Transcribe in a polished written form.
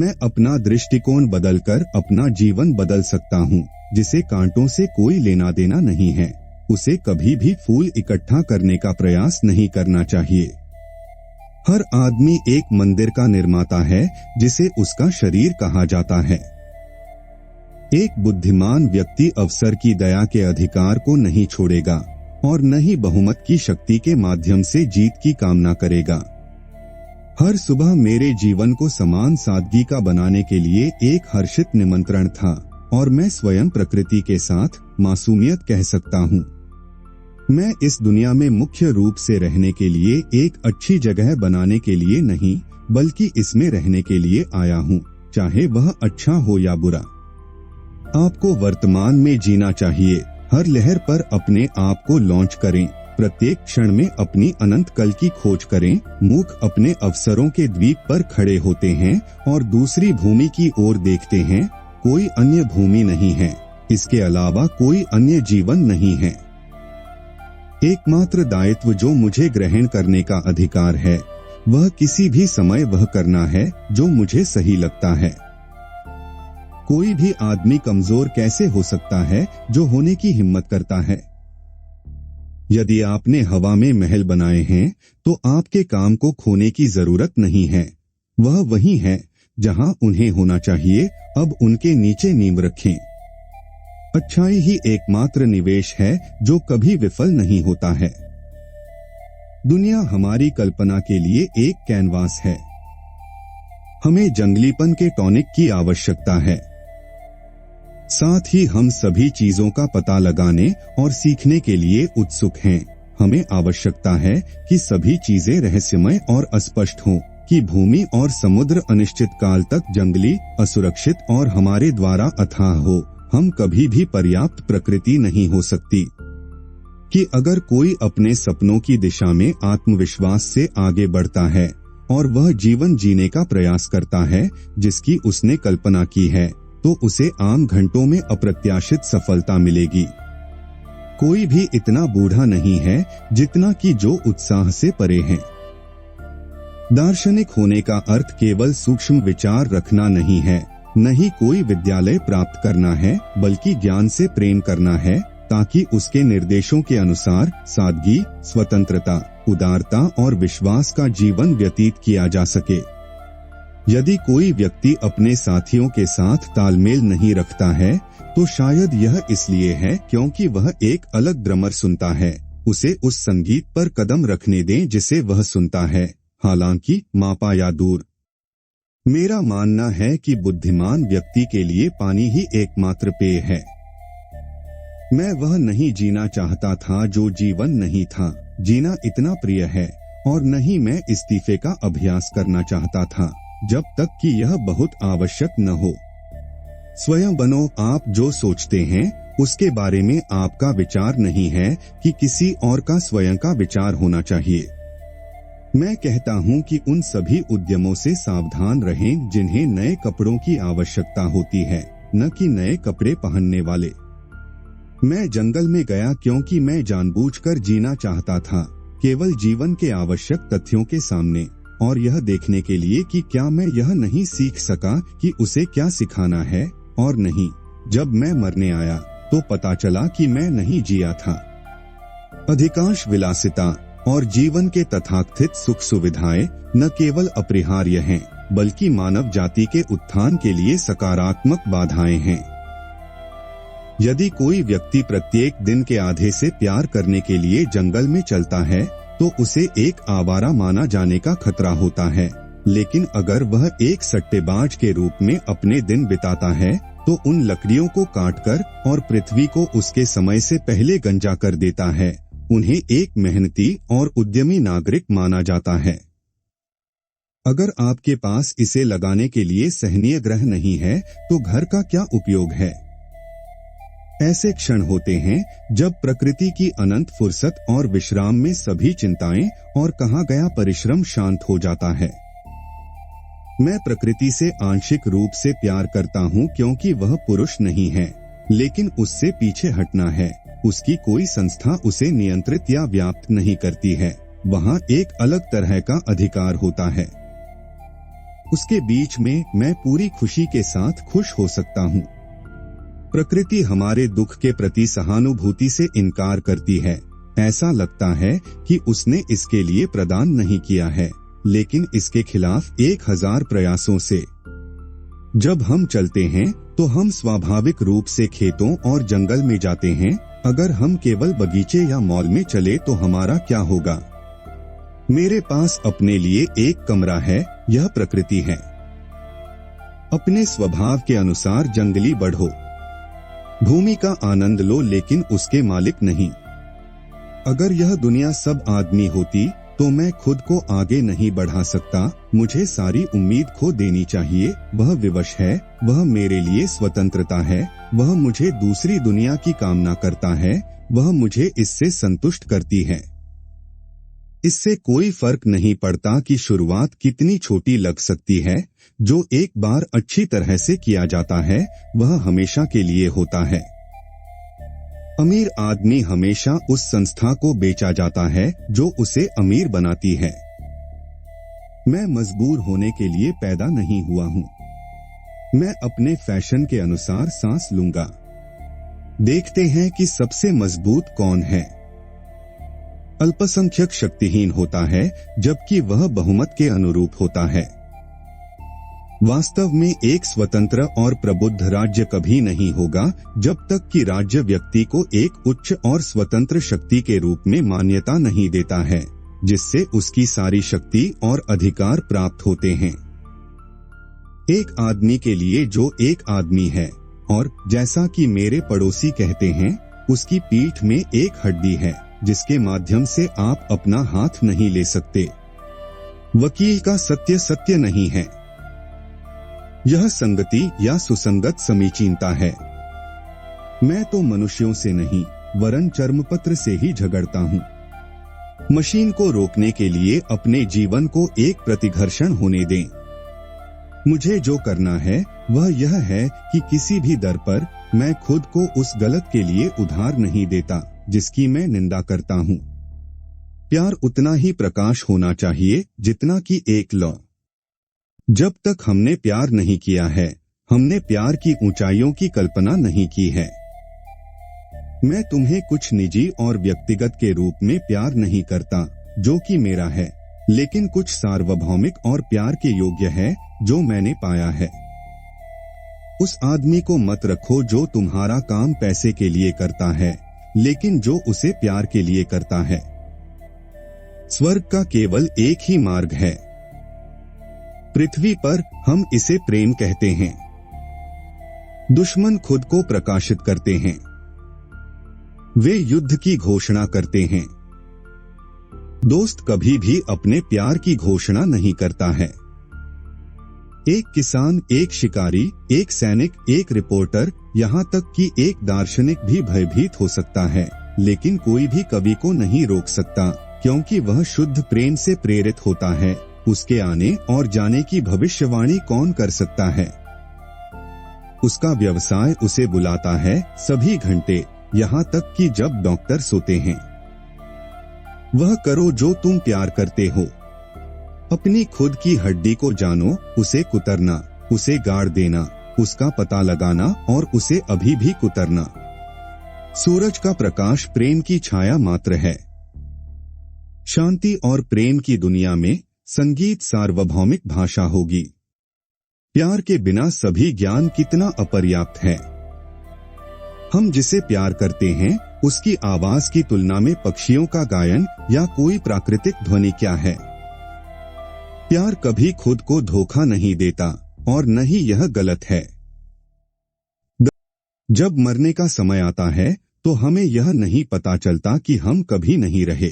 मैं अपना दृष्टिकोण बदलकर अपना जीवन बदल सकता हूँ। जिसे कांटों से कोई लेना देना नहीं है, उसे कभी भी फूल इकट्ठा करने का प्रयास नहीं करना चाहिए। हर आदमी एक मंदिर का निर्माता है जिसे उसका शरीर कहा जाता है। एक बुद्धिमान व्यक्ति अवसर की दया के अधिकार को नहीं छोड़ेगा और न ही बहुमत की शक्ति के माध्यम से जीत की कामना करेगा। हर सुबह मेरे जीवन को समान सादगी का बनाने के लिए एक हर्षित निमंत्रण था और मैं स्वयं प्रकृति के साथ मासूमियत कह सकता हूँ। मैं इस दुनिया में मुख्य रूप से रहने के लिए एक अच्छी जगह बनाने के लिए नहीं, बल्कि इसमें रहने के लिए आया हूँ, चाहे वह अच्छा हो या बुरा। आपको वर्तमान में जीना चाहिए। हर लहर पर अपने आप को लॉन्च करें। प्रत्येक क्षण में अपनी अनंत कल की खोज करें। मूर्ख अपने अवसरों के द्वीप पर खड़े होते हैं और दूसरी भूमि की ओर देखते हैं। कोई अन्य भूमि नहीं है, इसके अलावा कोई अन्य जीवन नहीं है। एकमात्र दायित्व जो मुझे ग्रहण करने का अधिकार है, वह किसी भी समय वह करना है जो मुझे सही लगता है। कोई भी आदमी कमजोर कैसे हो सकता है जो होने की हिम्मत करता है? यदि आपने हवा में महल बनाए हैं, तो आपके काम को खोने की जरूरत नहीं है। वह वही है जहां उन्हें होना चाहिए। अब उनके नीचे नींव रखें। अच्छाई ही एकमात्र निवेश है जो कभी विफल नहीं होता है। दुनिया हमारी कल्पना के लिए एक कैनवास है। हमें जंगलीपन के टॉनिक की आवश्यकता है। साथ ही हम सभी चीजों का पता लगाने और सीखने के लिए उत्सुक हैं। हमें आवश्यकता है कि सभी चीजें रहस्यमय और अस्पष्ट हों, कि भूमि और समुद्र अनिश्चित काल तक जंगली, असुरक्षित और हमारे द्वारा अथाह हो। हम कभी भी पर्याप्त प्रकृति नहीं हो सकती। कि अगर कोई अपने सपनों की दिशा में आत्मविश्वास से आगे बढ़ता है और वह जीवन जीने का प्रयास करता है जिसकी उसने कल्पना की है, तो उसे आम घंटों में अप्रत्याशित सफलता मिलेगी। कोई भी इतना बूढ़ा नहीं है जितना कि जो उत्साह से परे है। दार्शनिक होने का अर्थ केवल सूक्ष्म विचार रखना नहीं है, न ही कोई विद्यालय प्राप्त करना है, बल्कि ज्ञान से प्रेम करना है, ताकि उसके निर्देशों के अनुसार सादगी, स्वतंत्रता, उदारता और विश्वास का जीवन व्यतीत किया जा सके। यदि कोई व्यक्ति अपने साथियों के साथ तालमेल नहीं रखता है, तो शायद यह इसलिए है क्योंकि वह एक अलग ड्रमर सुनता है। उसे उस संगीत पर कदम रखने दें जिसे वह सुनता है, हालांकि मापा या दूर। मेरा मानना है कि बुद्धिमान व्यक्ति के लिए पानी ही एकमात्र पेय है। मैं वह नहीं जीना चाहता था जो जीवन नहीं था। जीना इतना प्रिय है। और न ही मैं इस्तीफे का अभ्यास करना चाहता था, जब तक कि यह बहुत आवश्यक न हो। स्वयं बनो। आप जो सोचते हैं उसके बारे में आपका विचार नहीं है कि किसी और का स्वयं का विचार होना चाहिए। मैं कहता हूं कि उन सभी उद्यमों से सावधान रहें जिन्हें नए कपड़ों की आवश्यकता होती है, न कि नए कपड़े पहनने वाले। मैं जंगल में गया क्योंकि मैं जानबूझकर जीना चाहता था, केवल जीवन के आवश्यक तथ्यों के सामने, और यह देखने के लिए कि क्या मैं यह नहीं सीख सका कि उसे क्या सिखाना है और नहीं। जब मैं मरने आया तो पता चला कि मैं नहीं जिया था। अधिकांश विलासिता और जीवन के तथाकथित सुख सुविधाएं न केवल अपरिहार्य हैं, बल्कि मानव जाति के उत्थान के लिए सकारात्मक बाधाएं हैं। यदि कोई व्यक्ति प्रत्येक दिन के आधे से प्यार करने के लिए जंगल में चलता है, तो उसे एक आवारा माना जाने का खतरा होता है। लेकिन अगर वह एक सट्टेबाज के रूप में अपने दिन बिताता है, तो उन लकड़ियों को काटकर और पृथ्वी को उसके समय से पहले गंजा कर देता है, उन्हें एक मेहनती और उद्यमी नागरिक माना जाता है। अगर आपके पास इसे लगाने के लिए सहनीय ग्रह नहीं है, तो घर का क्या उपयोग है? ऐसे क्षण होते हैं जब प्रकृति की अनंत फुर्सत और विश्राम में सभी चिंताएं और कहा गया परिश्रम शांत हो जाता है। मैं प्रकृति से आंशिक रूप से प्यार करता हूं क्योंकि वह पुरुष नहीं है, लेकिन उससे पीछे हटना है। उसकी कोई संस्था उसे नियंत्रित या व्याप्त नहीं करती है। वहां एक अलग तरह का अधिकार होता है। उसके बीच में मैं पूरी खुशी के साथ खुश हो सकता हूँ। प्रकृति हमारे दुख के प्रति सहानुभूति से इनकार करती है। ऐसा लगता है कि उसने इसके लिए प्रदान नहीं किया है, लेकिन इसके खिलाफ 1000 प्रयासों से। जब हम चलते हैं तो हम स्वाभाविक रूप से खेतों और जंगल में जाते हैं। अगर हम केवल बगीचे या मॉल में चले तो हमारा क्या होगा? मेरे पास अपने लिए एक कमरा है, यह प्रकृति है। अपने स्वभाव के अनुसार जंगली बढ़ो, भूमि का आनंद लो, लेकिन उसके मालिक नहीं। अगर यह दुनिया सब आदमी होती तो मैं खुद को आगे नहीं बढ़ा सकता। मुझे सारी उम्मीद खो देनी चाहिए। वह विवश है, वह मेरे लिए स्वतंत्रता है, वह मुझे दूसरी दुनिया की कामना करता है, वह मुझे इससे संतुष्ट करती है। इससे कोई फर्क नहीं पड़ता कि शुरुआत कितनी छोटी लग सकती है। जो एक बार अच्छी तरह से किया जाता है वह हमेशा के लिए होता है। अमीर आदमी हमेशा उस संस्था को बेचा जाता है जो उसे अमीर बनाती है। मैं मजबूर होने के लिए पैदा नहीं हुआ हूँ। मैं अपने फैशन के अनुसार सांस लूंगा। देखते हैं कि सबसे मजबूत कौन है। अल्पसंख्यक शक्तिहीन होता है जबकि वह बहुमत के अनुरूप होता है। वास्तव में एक स्वतंत्र और प्रबुद्ध राज्य कभी नहीं होगा जब तक कि राज्य व्यक्ति को एक उच्च और स्वतंत्र शक्ति के रूप में मान्यता नहीं देता है, जिससे उसकी सारी शक्ति और अधिकार प्राप्त होते हैं। एक आदमी के लिए जो एक आदमी है, और जैसा कि मेरे पड़ोसी कहते हैं, उसकी पीठ में एक हड्डी है जिसके माध्यम से आप अपना हाथ नहीं ले सकते। वकील का सत्य सत्य नहीं है। यह संगति या सुसंगत समीचीनता है। मैं तो मनुष्यों से नहीं वरन चर्मपत्र से ही झगड़ता हूँ। मशीन को रोकने के लिए अपने जीवन को एक प्रतिघर्षण होने दें। मुझे जो करना है वह यह है कि किसी भी दर पर मैं खुद को उस गलत के लिए उधार नहीं देता जिसकी मैं निंदा करता हूँ। प्यार उतना ही प्रकाश होना चाहिए जितना कि एक लौ। जब तक हमने प्यार नहीं किया है, हमने प्यार की ऊंचाइयों की कल्पना नहीं की है। मैं तुम्हें कुछ निजी और व्यक्तिगत के रूप में प्यार नहीं करता जो कि मेरा है, लेकिन कुछ सार्वभौमिक और प्यार के योग्य है जो मैंने पाया है। उस आदमी को मत रखो जो तुम्हारा काम पैसे के लिए करता है, लेकिन जो उसे प्यार के लिए करता है। स्वर्ग का केवल एक ही मार्ग है। पृथ्वी पर हम इसे प्रेम कहते हैं। दुश्मन खुद को प्रकाशित करते हैं। वे युद्ध की घोषणा करते हैं। दोस्त कभी भी अपने प्यार की घोषणा नहीं करता है। एक किसान, एक शिकारी, एक सैनिक, एक रिपोर्टर, यहाँ तक कि एक दार्शनिक भी भयभीत हो सकता है, लेकिन कोई भी कवि को नहीं रोक सकता, क्योंकि वह शुद्ध प्रेम से प्रेरित होता है। उसके आने और जाने की भविष्यवाणी कौन कर सकता है? उसका व्यवसाय उसे बुलाता है सभी घंटे, यहाँ तक कि जब डॉक्टर सोते हैं। वह करो जो तुम प्यार करते हो। अपनी खुद की हड्डी को जानो, उसे कुतरना, उसे गाड़ देना, उसका पता लगाना और उसे अभी भी कुतरना। सूरज का प्रकाश प्रेम की छाया मात्र है। शांति और प्रेम की दुनिया में संगीत सार्वभौमिक भाषा होगी। प्यार के बिना सभी ज्ञान कितना अपर्याप्त है। हम जिसे प्यार करते हैं उसकी आवाज की तुलना में पक्षियों का गायन या कोई प्राकृतिक ध्वनि क्या है? प्यार कभी खुद को धोखा नहीं देता और न ही यह गलत है। जब मरने का समय आता है तो हमें यह नहीं पता चलता कि हम कभी नहीं रहे।